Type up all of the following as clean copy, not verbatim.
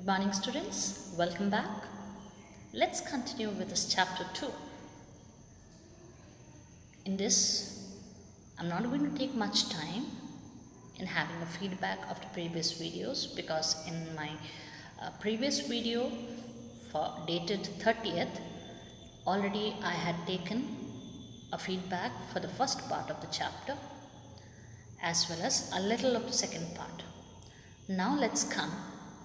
Good morning, students. Welcome back. Let's continue with this chapter 2. In this, I'm not going to take much time in having a feedback of the previous videos because in my previous video for dated 30th, already I had taken a feedback for the first part of the chapter as well as a little of the second part. Now let's come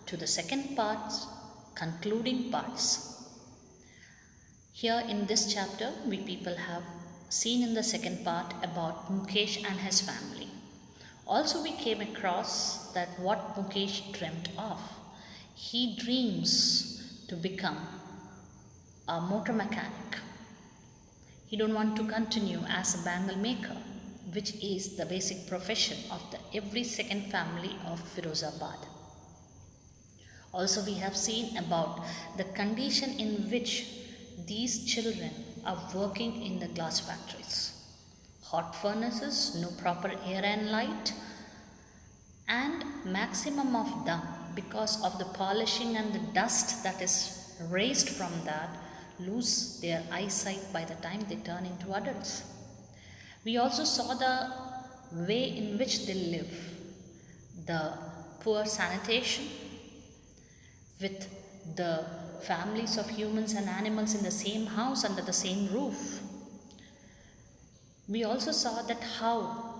to the second part's concluding parts. Here in this chapter, we people have seen in the second part about Mukesh and his family. Also, we came across that what Mukesh dreamt of. He dreams to become a motor mechanic. He don't want to continue as a bangle maker, which is the basic profession of every second family of Firozabad. Also, we have seen about the condition in which these children are working in the glass factories. Hot furnaces, no proper air and light, and maximum of them because of the polishing and the dust that is raised from that lose their eyesight by the time they turn into adults. We also saw the way in which they live, the poor sanitation with the families of humans and animals in the same house under the same roof. We also saw that how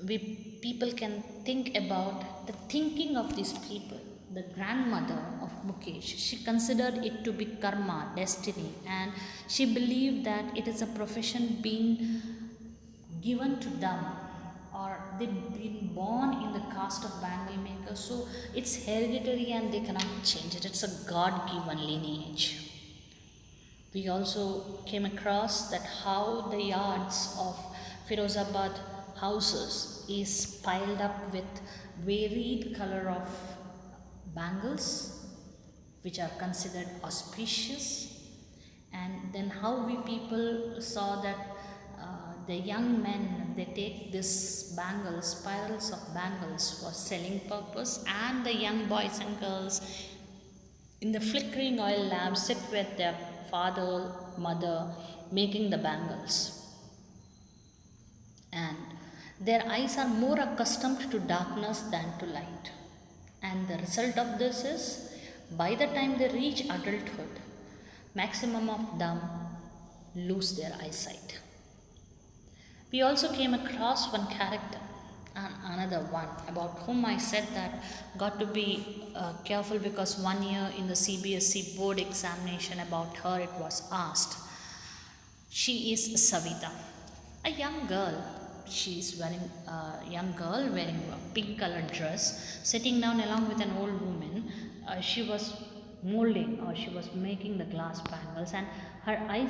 people can think about the thinking of these people. The grandmother of Mukesh, she considered it to be karma, destiny, and she believed that it is a profession being given to them, or they've been born in the caste of bangle maker, so it's hereditary and they cannot change it. It's a God-given lineage. We also came across that how the yards of Firozabad houses is piled up with varied color of bangles which are considered auspicious, and then how we people saw that the young men, they take this bangles, spirals of bangles for selling purpose, and the young boys and girls in the flickering oil lamp sit with their father, mother making the bangles, and their eyes are more accustomed to darkness than to light. And the result of this is, by the time they reach adulthood, maximum of them lose their eyesight. We also came across one character and another one about whom I said that got to be careful because 1 year in the CBSE board examination about her it was asked. She is Savita, a young girl. She is wearing a young girl wearing a pink colored dress, sitting down along with an old woman. She was molding, or she was making the glass bangles, and her eye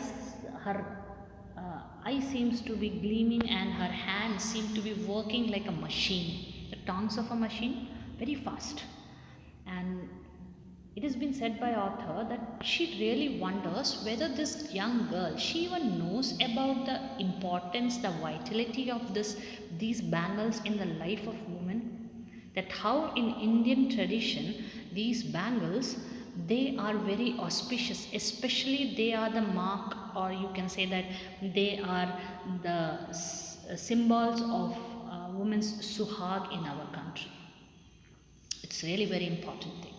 seems to be gleaming and her hands seem to be working like a machine, the tongues of a machine, very fast. And it has been said by author that she really wonders whether this young girl, she even knows about the importance, the vitality of these bangles in the life of women, that how in Indian tradition these bangles, they are very auspicious, especially they are the mark, or you can say that they are the symbols of women's suhag in our country. It's really very important thing.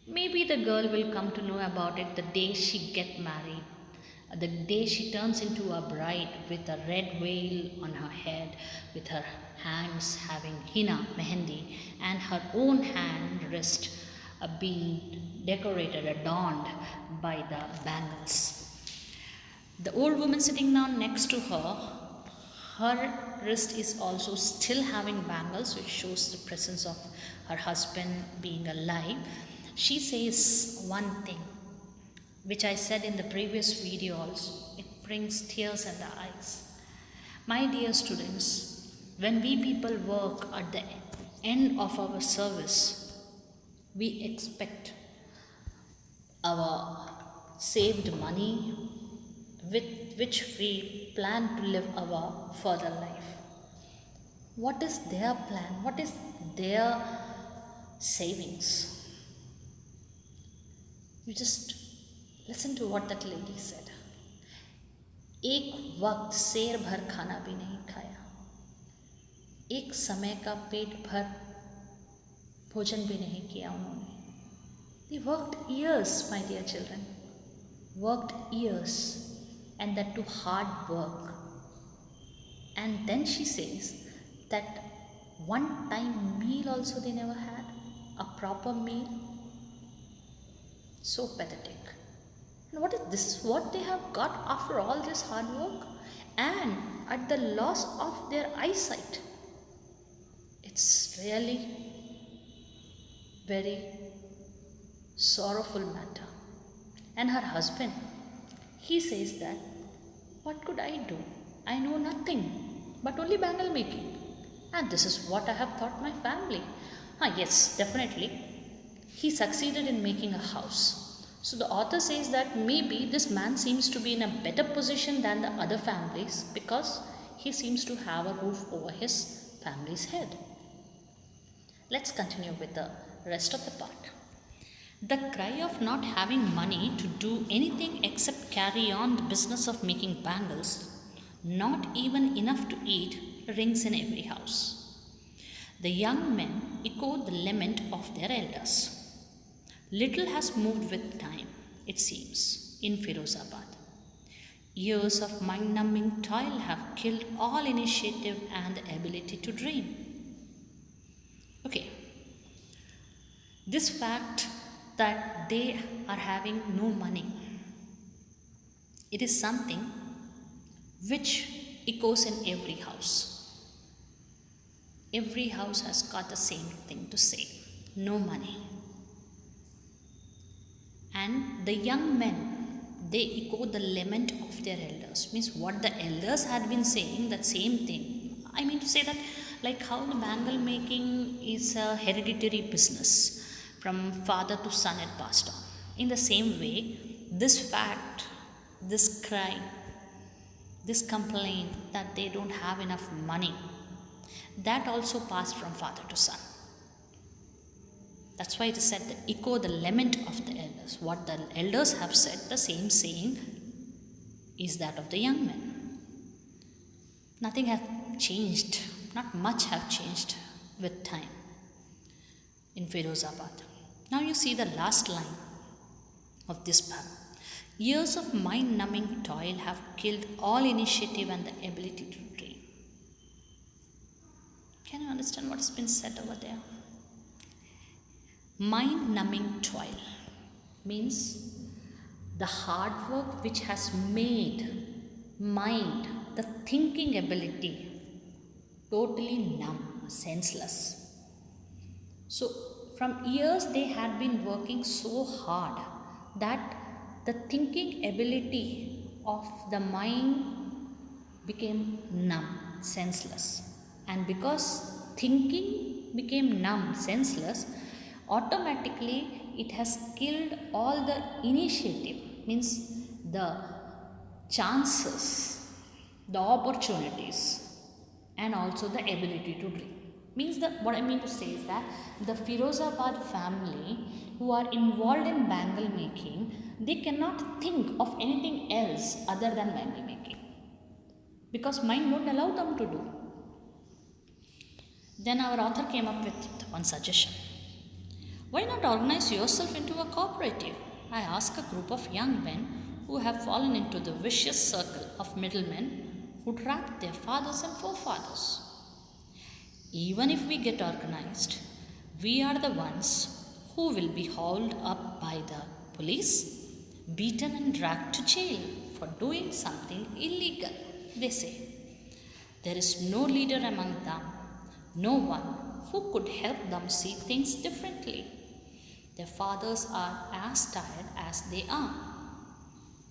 Maybe the girl will come to know about it the day she get married, the day she turns into a bride with a red veil on her head, with her hands having henna, mehendi, and her own hand wrist being decorated, adorned by the bangles. The old woman sitting down next to her, her wrist is also still having bangles, which shows the presence of her husband being alive. She says one thing, which I said in the previous video also. It brings tears in the eyes. My dear students, when we people work at the end of our service, we expect our saved money with which we plan to live our further life. What is their plan? What is their savings. You just listen to what that lady said. एक वक्त शेर भर खाना भी नहीं खाया, एक समय का पेट भर भोजन भी नहीं किया उन्होंने. They worked years, my dear children, worked years, and that too hard work. And then she says that one time meal also they never had, a proper meal. So pathetic. And what is this? Is what they have got after all this hard work, and at the loss of their eyesight. It's really very sorrowful matter. And her husband, he says that, what could I do? I know nothing but only bangle making, and this is what I have taught my family. Yes, definitely he succeeded in making a house. So the author says that maybe this man seems to be in a better position than the other families because he seems to have a roof over his family's head. Let's continue with the rest of the part. The cry of not having money to do anything except carry on the business of making bangles, not even enough to eat, rings in every house. The young men echo the lament of their elders. Little has moved with time, it seems, in Firozabad. Years of mind-numbing toil have killed all initiative and the ability to dream. Okay, this fact that they are having no money, it is something which echoes in every house. Every house has got the same thing to say, no money. And the young men, they echo the lament of their elders. Means what the elders had been saying, that same thing. I mean to say that, like how the bangle making is a hereditary business. From father to son it passed on. In the same way, this fact, this cry, this complaint that they don't have enough money, that also passed from father to son. That's why it is said that echo the lament of the elders. What the elders have said, the same saying is that of the young men. Nothing has changed, not much have changed with time in Firozabad. Now you see the last line of this poem. Years of mind-numbing toil have killed all initiative and the ability to dream. Can you understand what has been said over there? Mind-numbing toil means the hard work which has made mind, the thinking ability, totally numb, senseless. So from years they had been working so hard that the thinking ability of the mind became numb, senseless. And because thinking became numb, senseless, automatically it has killed all the initiative, means the chances, the opportunities, and also the ability to dream. Means that what I mean to say is that the Firozabad family who are involved in bangle making, they cannot think of anything else other than bangle making because mind won't allow them to do. Then our author came up with one suggestion. Why not organize yourself into a cooperative? I ask a group of young men who have fallen into the vicious circle of middlemen who trapped their fathers and forefathers. Even if we get organized, we are the ones who will be hauled up by the police, beaten and dragged to jail for doing something illegal, they say. There is no leader among them, no one who could help them see things differently. Their fathers are as tired as they are.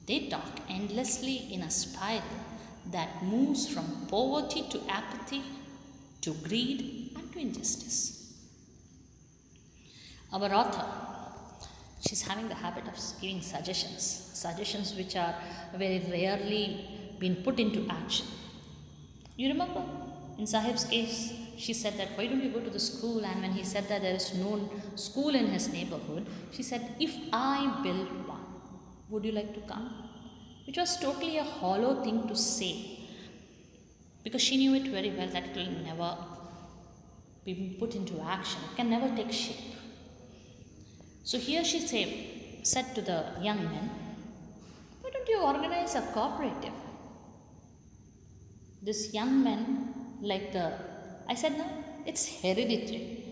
They talk endlessly in a spiral that moves from poverty to apathy, to greed and to injustice. Our author, she's having the habit of giving suggestions which are very rarely been put into action. You remember in Sahib's case, she said that, why don't you go to the school? And when he said that there is no school in his neighborhood, she said, if I build one, would you like to come? Which was totally a hollow thing to say, because she knew it very well that it will never be put into action. It can never take shape. So here she said to the young men, why don't you organize a cooperative? This young man, I said, no, it's hereditary.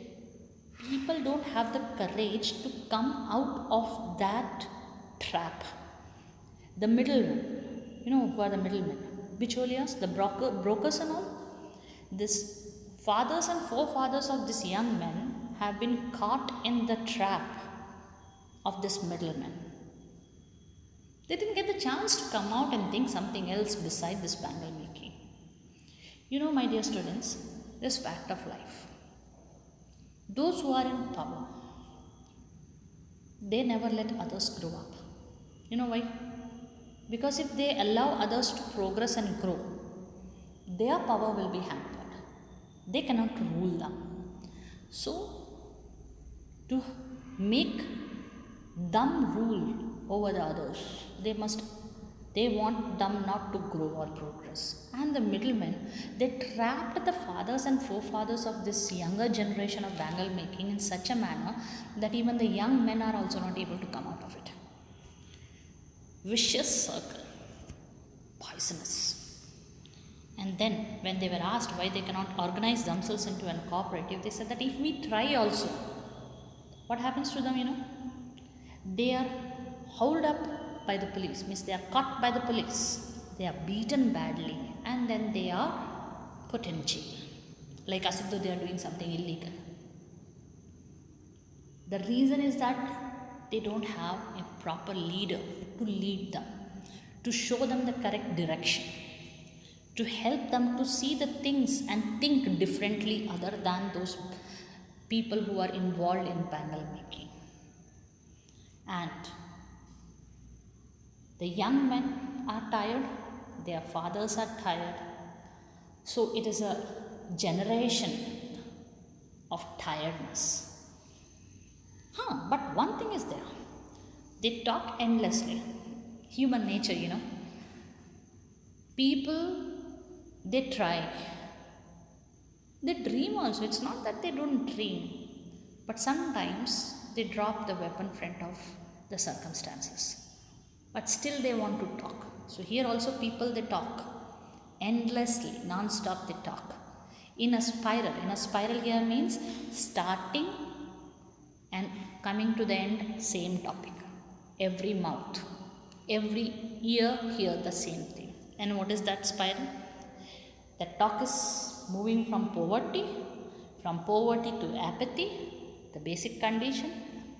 People don't have the courage to come out of that trap. The middlemen, you know who are the middlemen? Bicholias, the brokers and all. This fathers and forefathers of this young men have been caught in the trap of this middleman. They didn't get the chance to come out and think something else beside this bangle making. You know, my dear students, this fact of life. Those who are in power, they never let others grow up. You know why? Because if they allow others to progress and grow, their power will be hampered. They cannot rule them. So, to make them rule over the others, they want them not to grow or progress. And the middlemen, they trapped the fathers and forefathers of this younger generation of bangle making in such a manner that even the young men are also not able to come out of it. Vicious circle, poisonous. And then when they were asked why they cannot organize themselves into a cooperative, they said that if we try also, what happens to them, you know? They are hauled up by the police, means they are caught by the police, they are beaten badly, and then they are put in jail, like as if though they are doing something illegal. The reason is that they don't have a proper leader to lead them, to show them the correct direction, to help them to see the things and think differently other than those people who are involved in bangle making. And the young men are tired, their fathers are tired. So it is a generation of tiredness. But one thing is there. They talk endlessly. Human nature, you know. People, they try. They dream also. It's not that they don't dream. But sometimes they drop the weapon in front of the circumstances. But still they want to talk. So here also people, they talk. Endlessly, non-stop they talk. In a spiral. In a spiral here means starting and coming to the end, same topic. Every mouth, every ear hear the same thing. And what is that spiral? The talk is moving from poverty to apathy, the basic condition,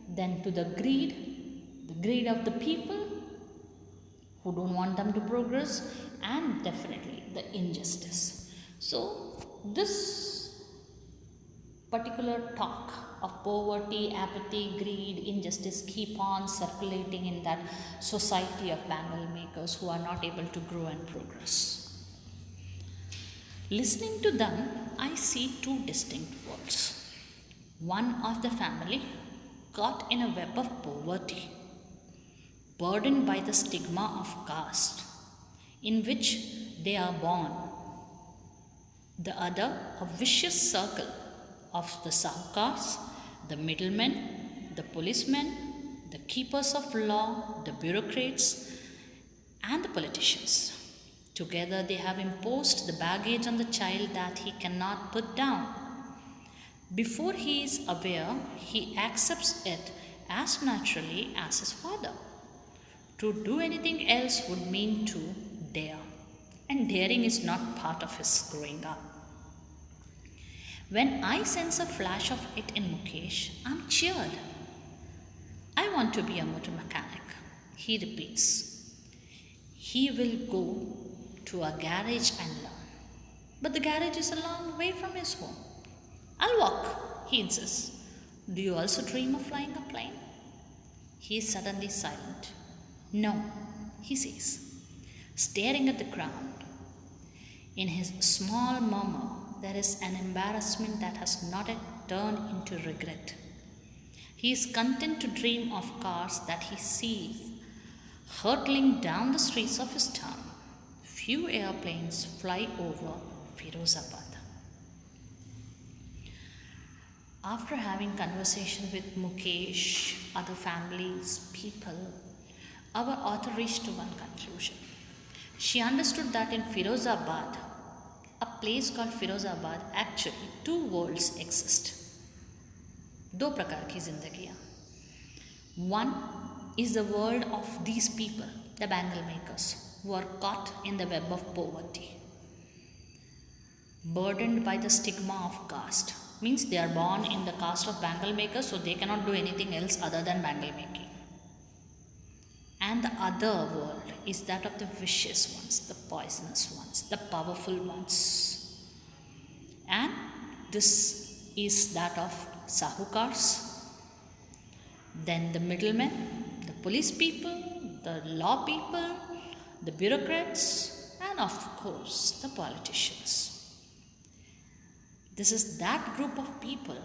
then to the greed of the people who don't want them to progress, and definitely the injustice. So this particular talk of poverty, apathy, greed, injustice keep on circulating in that society of bangle makers who are not able to grow and progress. Listening to them, I see two distinct worlds. One of the family caught in a web of poverty, burdened by the stigma of caste, in which they are born. The other, a vicious circle of the sahukas, the middlemen, the policemen, the keepers of law, the bureaucrats, and the politicians. Together they have imposed the baggage on the child that he cannot put down. Before he is aware, he accepts it as naturally as his father. To do anything else would mean to dare, and daring is not part of his growing up. When I sense a flash of it in Mukesh, I'm cheered. I want to be a motor mechanic, he repeats. He will go to a garage and learn. But the garage is a long way from his home. I'll walk, he insists. Do you also dream of flying a plane? He is suddenly silent. No, he says, staring at the ground. In his small murmur, there is an embarrassment that has not yet turned into regret. He is content to dream of cars that he sees hurtling down the streets of his town. Few airplanes fly over Firozabad. After having conversation with Mukesh, other families, people, our author reached to one conclusion. She understood that in Firozabad, a place called Firozabad, actually two worlds exist. दो प्रकार की जिंदगियाँ. One is the world of these people, the bangle makers, who are caught in the web of poverty, burdened by the stigma of caste. Means they are born in the caste of bangle makers, so they cannot do anything else other than bangle making. And the other world is that of the vicious ones, the poisonous ones, the powerful ones. And this is that of sahukars, then the middlemen, the police people, the law people, the bureaucrats, and of course the politicians. This is that group of people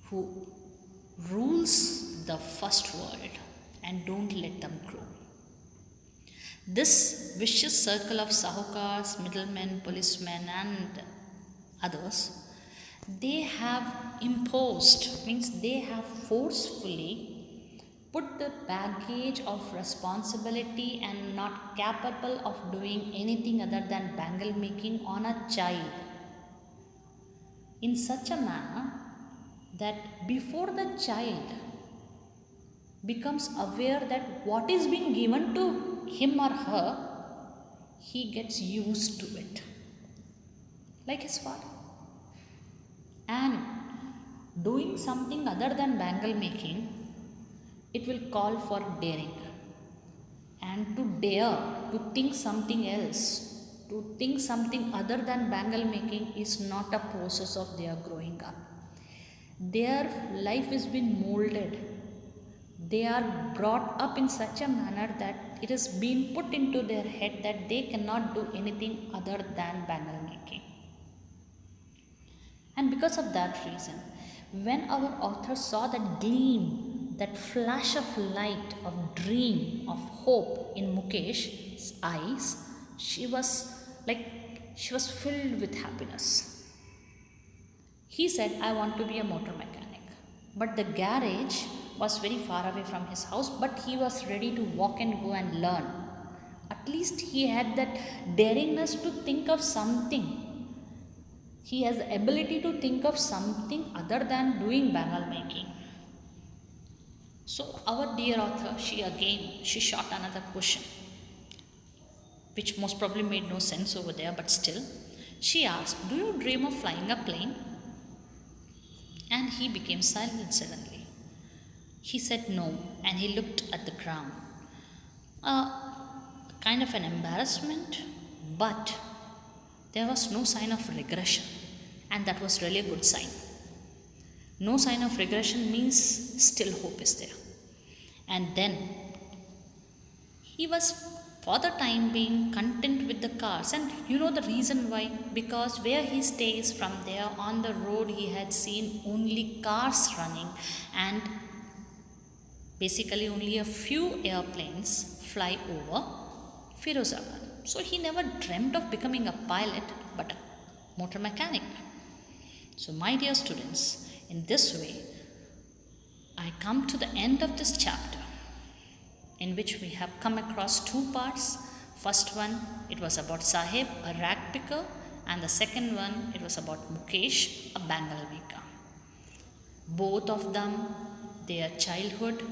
who rules the first world and don't let them grow. This vicious circle of sahukars, middlemen, policemen and others, they have imposed, means they have forcefully put the baggage of responsibility and not capable of doing anything other than bangle making on a child in such a manner that before the child becomes aware that what is being given to him or her, he gets used to it, like his father. And doing something other than bangle making, it will call for daring. And to dare to think something else, to think something other than bangle making is not a process of their growing up. Their life has been molded. They are brought up in such a manner that it has been put into their head that they cannot do anything other than bangle making. And because of that reason, when our author saw that gleam, that flash of light, of dream, of hope in Mukesh's eyes, she was filled with happiness. He said, I want to be a motor mechanic. But the garage was very far away from his house, but he was ready to walk and go and learn. At least he had that daringness to think of something. He has the ability to think of something other than doing bangle making. So our dear author, she shot another question, which most probably made no sense over there, but still. She asked, do you dream of flying a plane? And he became silent suddenly. He said no, and he looked at the ground. Kind of an embarrassment, but there was no sign of regression, and that was really a good sign. No sign of regression means still hope is there. And then he was for the time being content with the cars, and you know the reason why? Because where he stays, from there on the road he had seen only cars running, and basically only a few airplanes fly over Firozabad. So he never dreamt of becoming a pilot, but a motor mechanic. So my dear students, in this way I come to the end of this chapter, in which we have come across two parts. First one, it was about Sahib, a rag picker, and the second one, it was about Mukesh, a bangle maker. Both of them, their childhood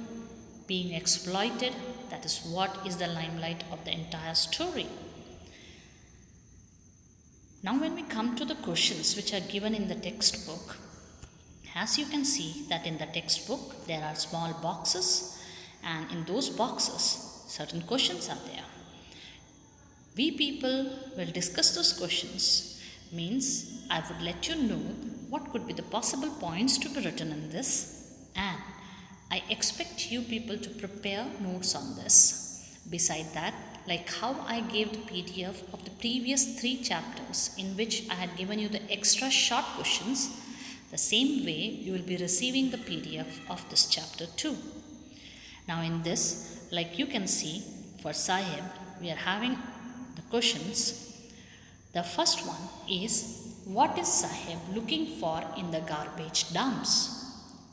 being exploited, that is what is the limelight of the entire story. Now when we come to the questions which are given in the textbook, as you can see that in the textbook there are small boxes, and in those boxes certain questions are there. We people will discuss those questions, means I would let you know what could be the possible points to be written in this, and I expect you people to prepare notes on this. Beside that, like how I gave the PDF of the previous 3 chapters in which I had given you the extra short questions, the same way you will be receiving the PDF of this chapter too. Now in this, like you can see, for Sahib, we are having the questions. The first one is, what is Sahib looking for in the garbage dumps?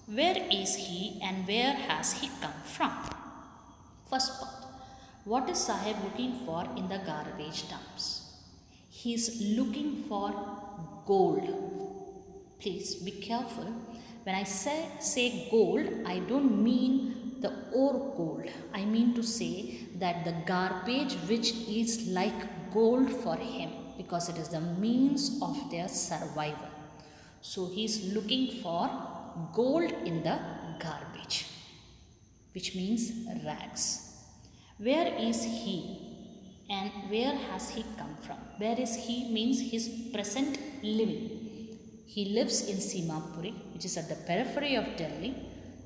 Where is he and where has he come from? First part. What is Sahib looking for in the garbage dumps? He is looking for gold. Please be careful. When I say gold, I don't mean the ore gold. I mean to say that the garbage which is like gold for him, because it is the means of their survival. So he is looking for gold in the garbage, which means rags. Where is he and where has he come from? Where is he means his present living. He lives in Simapuri, which is at the periphery of Delhi,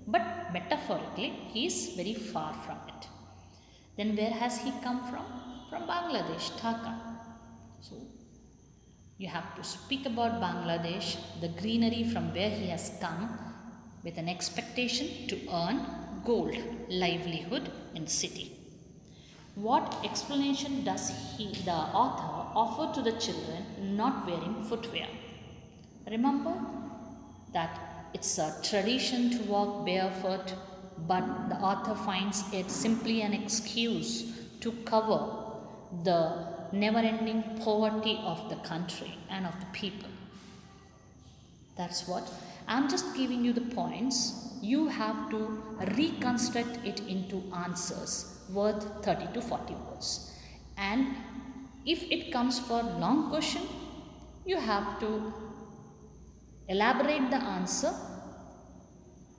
but metaphorically he is very far from it. Then where has he come from? From Bangladesh, Dhaka. So you have to speak about Bangladesh, the greenery from where he has come, with an expectation to earn gold, livelihood in the city. What explanation does the author offer to the children not wearing footwear? Remember that it's a tradition to walk barefoot, but the author finds it simply an excuse to cover the never-ending poverty of the country and of the people. That's what. I'm just giving you the points. You have to reconstruct it into answers worth 30 to 40 words. And if it comes for long question, you have to elaborate the answer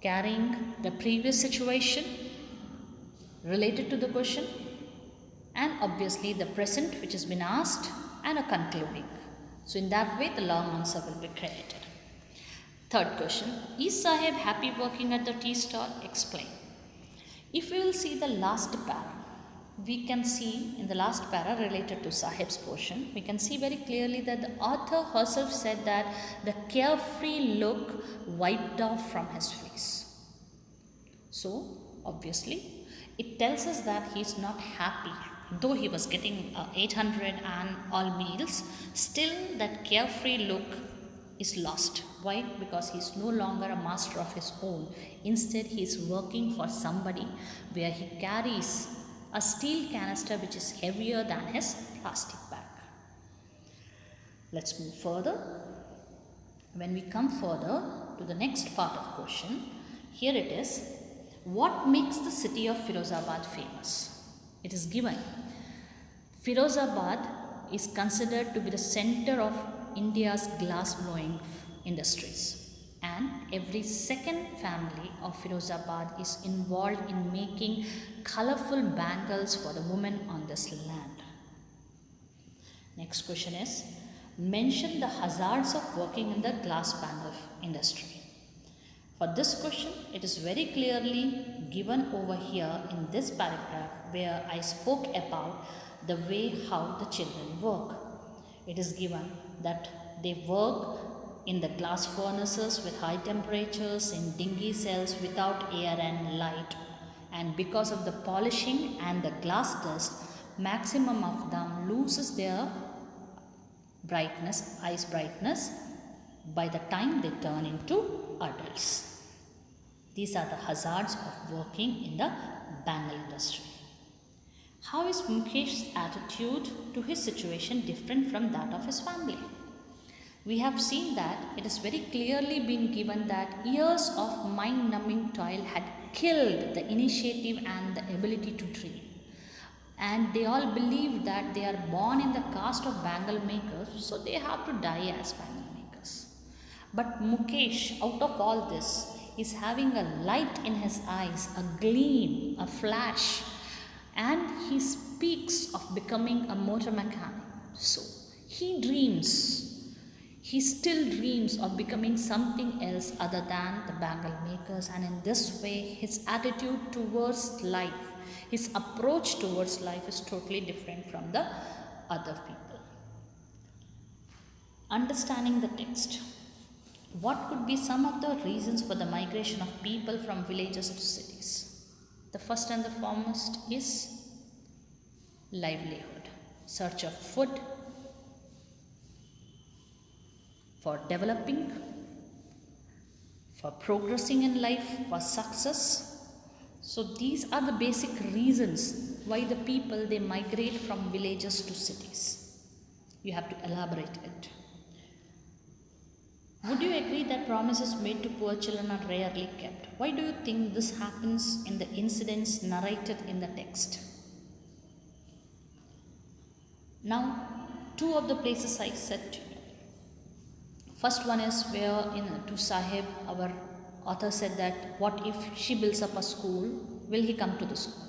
carrying the previous situation related to the question, and obviously the present which has been asked, and a concluding. So in that way the long answer will be created. Third question, is Sahib happy working at the tea stall? Explain. If we will see the last para, we can see in the last para related to Sahib's portion, we can see very clearly that the author herself said that the carefree look wiped off from his face. So obviously it tells us that he is not happy. Though he was getting 800 and all meals, still that carefree look is lost. Why? Because he is no longer a master of his own. Instead, he is working for somebody where he carries a steel canister which is heavier than his plastic bag. Let's move further. When we come further to the next part of question, here it is. What makes the city of Firozabad famous? It is given. Firozabad is considered to be the center of India's glass blowing industries, and every second family of Firozabad is involved in making colorful bangles for the women on this land. Next question is, mention the hazards of working in the glass bangle industry. For this question, it is very clearly given over here in this paragraph where I spoke about the way how the children work. It is given that they work in the glass furnaces with high temperatures, in dingy cells without air and light, and because of the polishing and the glass dust, maximum of them loses their brightness, eyes brightness, by the time they turn into adults. These are the hazards of working in the bangle industry. How is Mukesh's attitude to his situation different from that of his family? We have seen that it has very clearly been given that years of mind-numbing toil had killed the initiative and the ability to dream. And they all believe that they are born in the caste of bangle makers, so they have to die as bangle makers. But Mukesh, out of all this, is having a light in his eyes, a gleam, a flash, and he speaks of becoming a motor mechanic. So he dreams. He still dreams of becoming something else other than the bangle makers, and in this way his attitude towards life, his approach towards life is totally different from the other people. Understanding the text. What could be some of the reasons for the migration of people from villages to cities? The first and the foremost is livelihood, search of food, for developing, for progressing in life, for success. So these are the basic reasons why the people they migrate from villages to cities. You have to elaborate it. Would you agree that promises made to poor children are rarely kept? Why do you think this happens in the incidents narrated in the text? Now, two of the places I said to you. First one is where in to Sahib, our author said that what if she builds up a school, will he come to the school?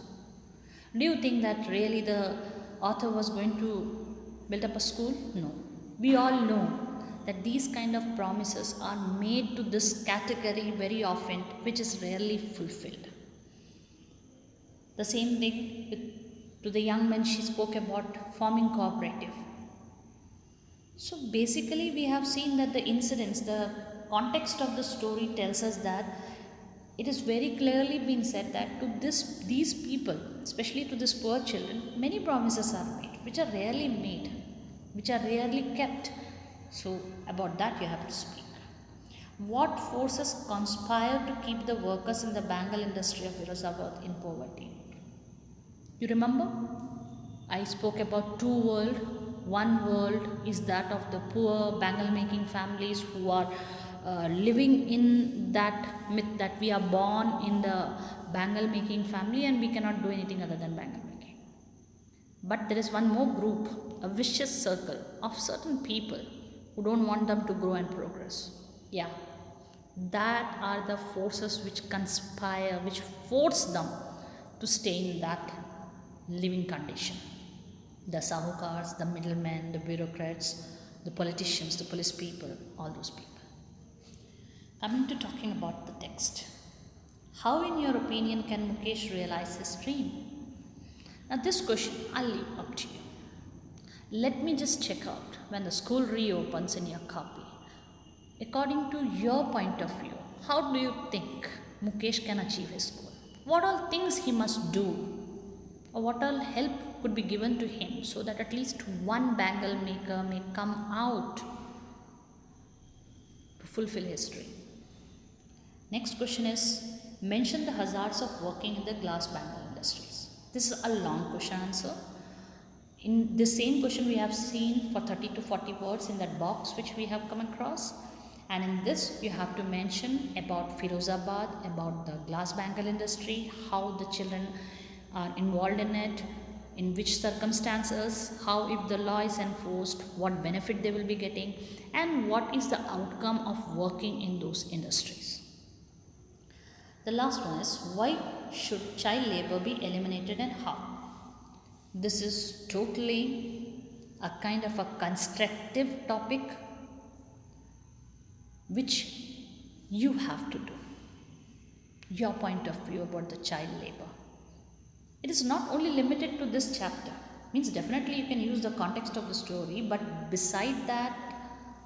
Do you think that really the author was going to build up a school? No. We all know that these kind of promises are made to this category very often, which is rarely fulfilled. The same thing to the young men, she spoke about forming cooperative. So basically we have seen that the incidents, the context of the story tells us that it is very clearly been said that to these people, especially to these poor children, many promises are made, which are rarely made, which are rarely kept. So about that you have to speak. What forces conspire to keep the workers in the bangle industry of Firozabad in poverty? You remember? I spoke about two worlds. One world is that of the poor bangle making families who are living in that myth that we are born in the bangle making family and we cannot do anything other than bangle making. But there is one more group, a vicious circle of certain people who don't want them to grow and progress. Yeah, that are the forces which conspire, which force them to stay in that living condition. The sahukars, the middlemen, the bureaucrats, the politicians, the police people, all those people. Coming to talking about the text. How in your opinion can Mukesh realize his dream? Now this question I'll leave up to you. Let me just check out when the school reopens in your copy. According to your point of view, how do you think Mukesh can achieve his goal? What all things he must do? Or what all help could be given to him so that at least one bangle maker may come out to fulfill his dream? Next question is, mention the hazards of working in the glass bangle industries. This is a long question answer. In the same question we have seen for 30 to 40 words in that box which we have come across, and in this you have to mention about Firozabad, about the glass bangle industry, how the children are involved in it, in which circumstances, how if the law is enforced, what benefit they will be getting, and what is the outcome of working in those industries. The last one is, why should child labor be eliminated and how? This is totally a kind of a constructive topic which you have to do. Your point of view about the child labor. It is not only limited to this chapter. Means definitely you can use the context of the story, but beside that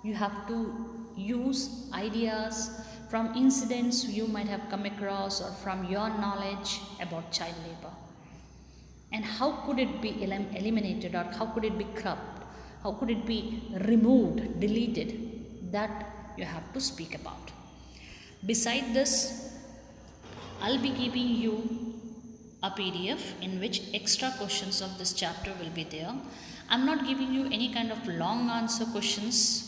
you have to use ideas from incidents you might have come across or from your knowledge about child labor. And how could it be eliminated, or how could it be cropped? How could it be removed, deleted? That you have to speak about. Beside this, I'll be giving you a PDF in which extra questions of this chapter will be there. I'm not giving you any kind of long answer questions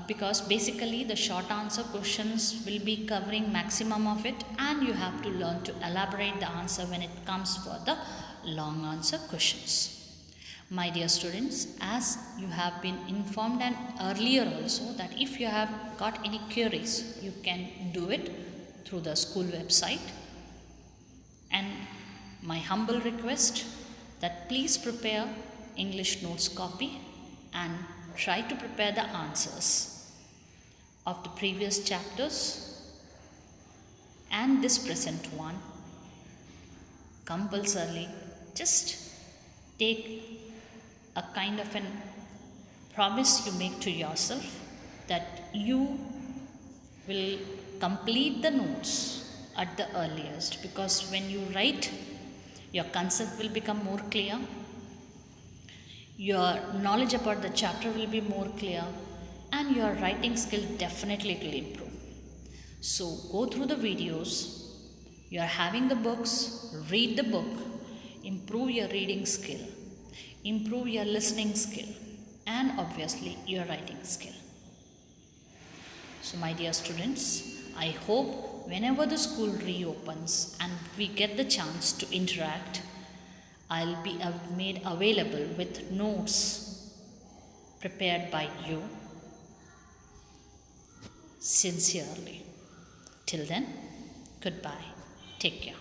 because basically the short answer questions will be covering maximum of it, and you have to learn to elaborate the answer when it comes for the long answer questions. My dear students, as you have been informed and earlier also that if you have got any queries, you can do it through the school website. And my humble request that please prepare English notes copy and try to prepare the answers of the previous chapters and this present one compulsorily. Just take a kind of an promise you make to yourself that you will complete the notes at the earliest, because when you write, your concept will become more clear, your knowledge about the chapter will be more clear, and your writing skill definitely will improve. So go through the videos, you are having the books, read the book, improve your reading skill, improve your listening skill, and obviously your writing skill. So my dear students, I hope whenever the school reopens and we get the chance to interact, I'll be made available with notes prepared by you sincerely. Till then, goodbye. Take care.